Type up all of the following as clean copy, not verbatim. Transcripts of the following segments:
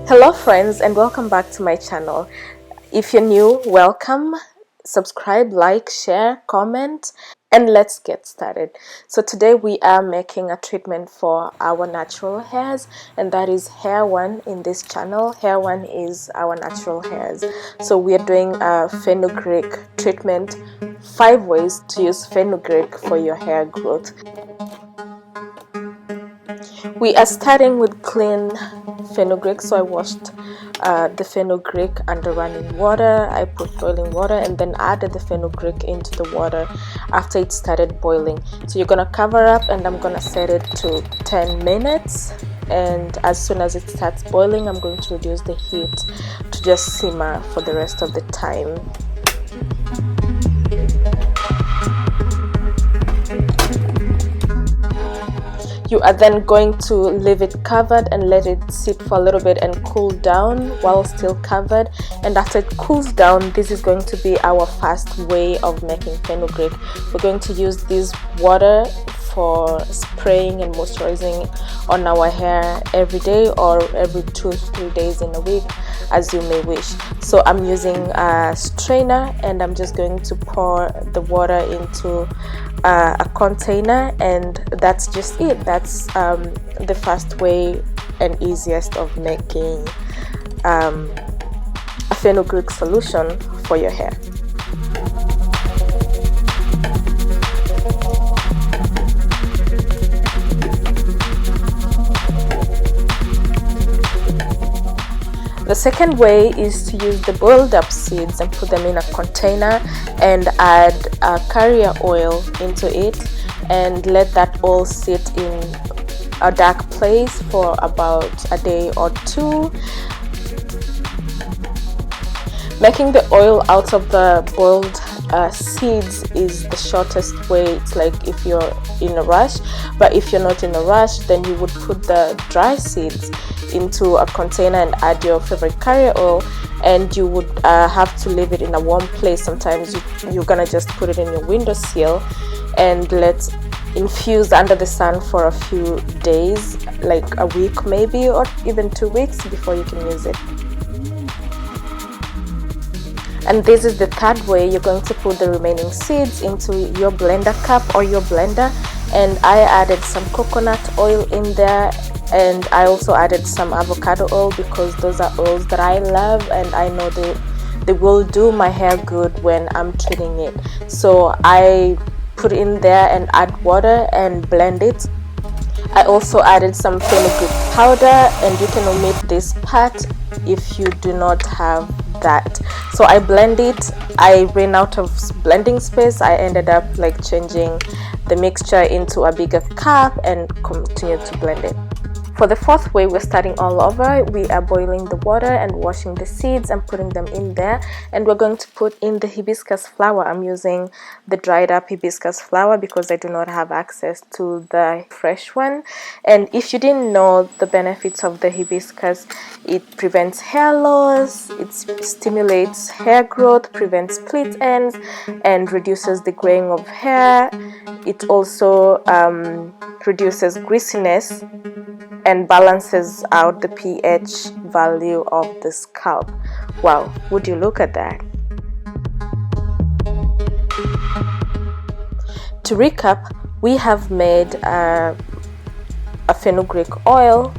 Hello friends, and welcome back to my channel. If you're new, welcome. Subscribe, like, share, comment, and let's get started. So today we are making a treatment for our natural hairs, and that is hair one in this channel. Hair one is our natural hairs. So we are doing a fenugreek treatment, 5 ways to use fenugreek for your hair growth. We are starting with clean fenugreek. So I washed the fenugreek under running water. I put boiling water and then added the fenugreek into the water after it started boiling. So you're gonna cover up and I'm gonna set it to 10 minutes, and as soon as it starts boiling I'm going to reduce the heat to just simmer for the rest of the time. You are then going to leave it covered and let it sit for a little bit and cool down while still covered. And after it cools down, this is going to be our fast way of making fenugreek. We're going to use this water for spraying and moisturizing on our hair every day or every 2 to 3 days in a week, as you may wish. So I'm using a strainer and I'm just going to pour the water into a container, and that's just it. That's the fast way and easiest of making a fenugreek solution for your hair. The second way is to use the boiled up seeds and put them in a container and add carrier oil into it and let that oil sit in a dark place for about a day or two. Making the oil out of the boiled seeds is the shortest way. It's like if you're in a rush, but if you're not in a rush, then you would put the dry seeds into a container and add your favorite carrier oil, and you would have to leave it in a warm place. Sometimes you're gonna just put it in your windowsill and let infuse under the sun for a few days, like a week maybe, or even 2 weeks before you can use it. And this is the third way. You're going to put the remaining seeds into your blender cup or your blender, and I added some coconut oil in there, and I also added some avocado oil because those are oils that I love and I know they will do my hair good when I'm treating it. So I put in there and add water and blend it. I also added some fenugreek powder, and you can omit this part if you do not have that. So I blend it. I ran out of blending space. I ended up like changing the mixture into a bigger cup and continued to blend it. For the fourth way, we're starting all over. We are boiling the water and washing the seeds and putting them in there, and we're going to put in the hibiscus flower. I'm using the dried up hibiscus flower because I do not have access to the fresh one. And if you didn't know the benefits of the hibiscus, it prevents hair loss, it stimulates hair growth, prevents split ends, and reduces the graying of hair. It also reduces greasiness and balances out the pH value of the scalp. Wow, would you look at that? To recap, we have made a fenugreek oil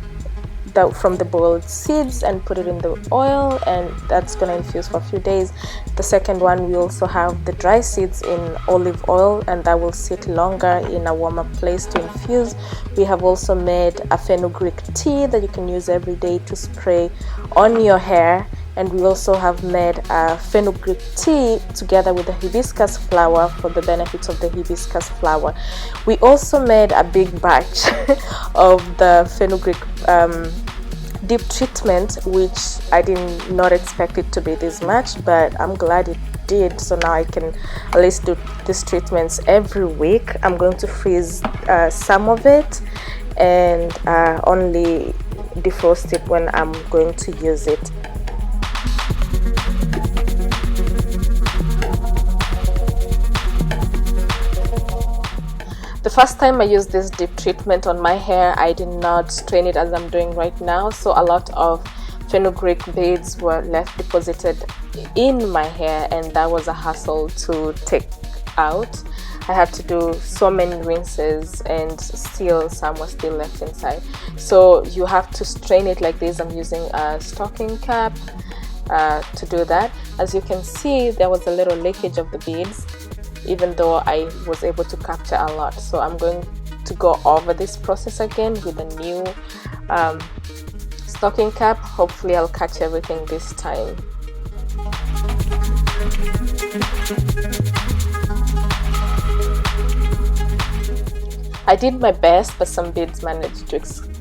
from the boiled seeds and put it in the oil, and that's going to infuse for a few days. The second one, we also have the dry seeds in olive oil, and that will sit longer in a warmer place to infuse. We have also made a fenugreek tea that you can use every day to spray on your hair, and we also have made a fenugreek tea together with the hibiscus flower for the benefits of the hibiscus flower. We also made a big batch of the fenugreek deep treatment, which I did not expect it to be this much, but I'm glad it did. So now I can at least do these treatments every week. I'm going to freeze some of it and only defrost it when I'm going to use it. The first time I used this deep treatment on my hair, I did not strain it as I'm doing right now, so a lot of fenugreek beads were left deposited in my hair, and that was a hassle to take out. I had to do so many rinses and still some were still left inside. So you have to strain it like this. I'm using a stocking cap to do that. As you can see, there was a little leakage of the beads, even though I was able to capture a lot. So I'm going to go over this process again with a new stocking cap. Hopefully I'll catch everything this time. I did my best, but some beads managed to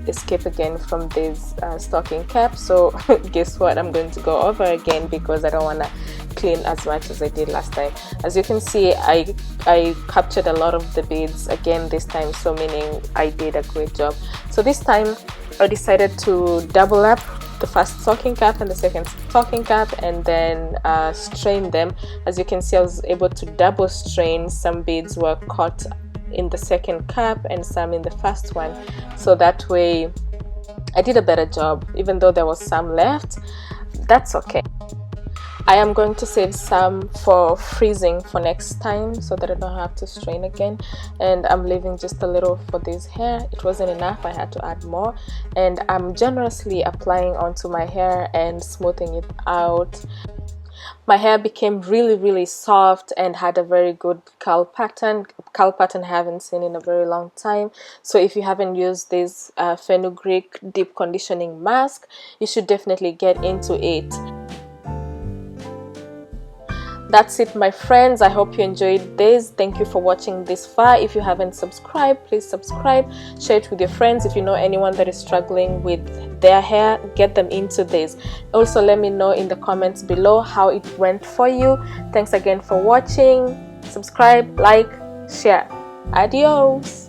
escape again from this stocking cap. So guess what, I'm going to go over again because I don't want to clean as much as I did last time. As you can see, I captured a lot of the beads again this time, so meaning I did a great job. So this time I decided to double up the first stocking cap and the second stocking cap, and then strain them. As you can see, I was able to double strain. Some beads were caught in the second cap and some in the first one, so that way I did a better job. Even though there was some left, that's okay. I am going to save some for freezing for next time so that I don't have to strain again, and I'm leaving just a little for this hair. It wasn't enough, I had to add more, and I'm generously applying onto my hair and smoothing it out. My hair became really soft and had a very good curl pattern I haven't seen in a very long time. So if you haven't used this fenugreek deep conditioning mask, you should definitely get into it. That's it, my friends. I hope you enjoyed this. Thank you for watching this far. If you haven't subscribed, please subscribe. Share it with your friends. If you know anyone that is struggling with their hair, get them into this. Also, let me know in the comments below how it went for you. Thanks again for watching. Subscribe, like, share. Adios.